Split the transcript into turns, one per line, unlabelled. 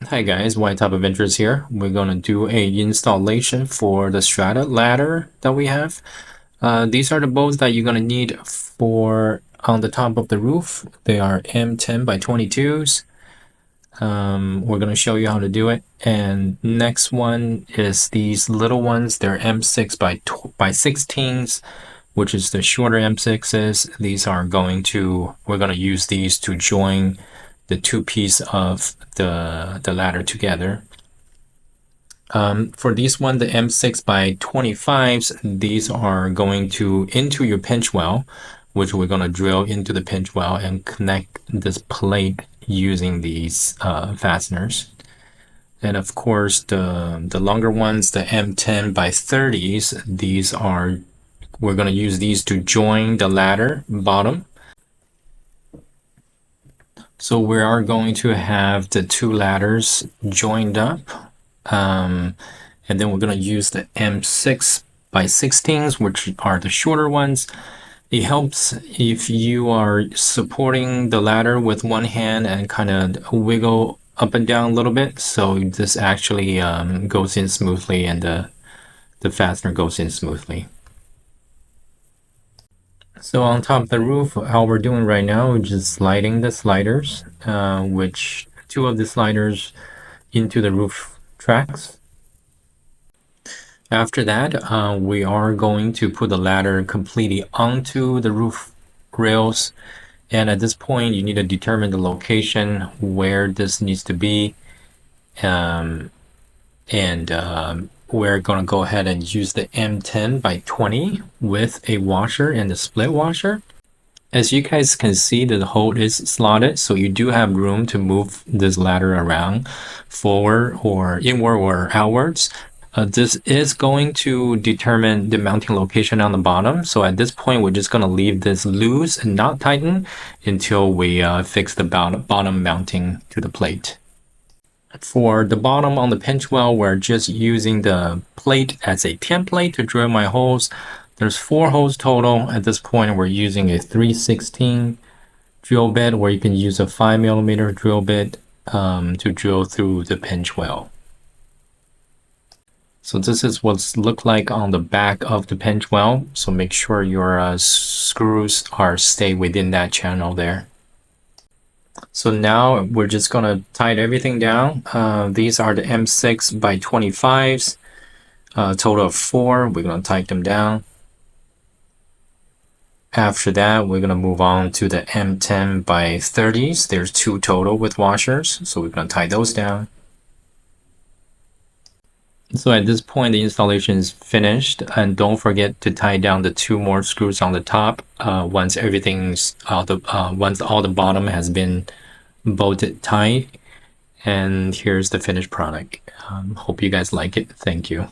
Hi guys, White Top Adventures here. We're gonna do a installation for the Strata Ladder that we have. These are the bolts that you're gonna need for on the top of the roof. They are M10 by 22s. We're gonna show you how to do it. And next one is these little ones. They're M6 by 16s, which is the shorter M6s. We're gonna use these to join the two pieces of the ladder together. For this one, the M6 by 25s, these are going to into your pinch well, which we're going to drill into the pinch well and connect this plate using these fasteners. And of course, the longer ones, the M10 by 30s, we're going to use these to join the ladder bottom. So we are going to have the two ladders joined up. And then we're going to use the M6 by 16s, which are the shorter ones. It helps if you are supporting the ladder with one hand and kind of wiggle up and down a little bit. So this actually goes in smoothly and the fastener goes in smoothly. So on top of the roof, how we're doing right now is just sliding the sliders, which two of the sliders into the roof tracks. After that, we are going to put the ladder completely onto the roof rails. And at this point, you need to determine the location where this needs to be. We're going to go ahead and use the M10 by 20 with a washer and a split washer. As you guys can see, the hole is slotted, so you do have room to move this ladder around forward or inward or outwards. This is going to determine the mounting location on the bottom. So at this point, we're just going to leave this loose and not tighten until we fix the bottom mounting to the plate. For the bottom on the pinch well, we're just using the plate as a template to drill my holes. There's 4 holes total. At this point, we're using a 3/16 drill bit, where you can use a 5mm drill bit to drill through the pinch well. So this is what's look like on the back of the pinch well. So make sure your screws stay within that channel there. So now we're just gonna tighten everything down. These are the M6 by 25s, total of 4. We're gonna tighten them down. After that, we're gonna move on to the M10 by 30s. There's 2 total with washers, so we're gonna tie those down. So at this point, the installation is finished, and don't forget to tie down the 2 more screws on the top once once all the bottom has been bolted tight. And here's the finished product. Hope you guys like it. Thank you.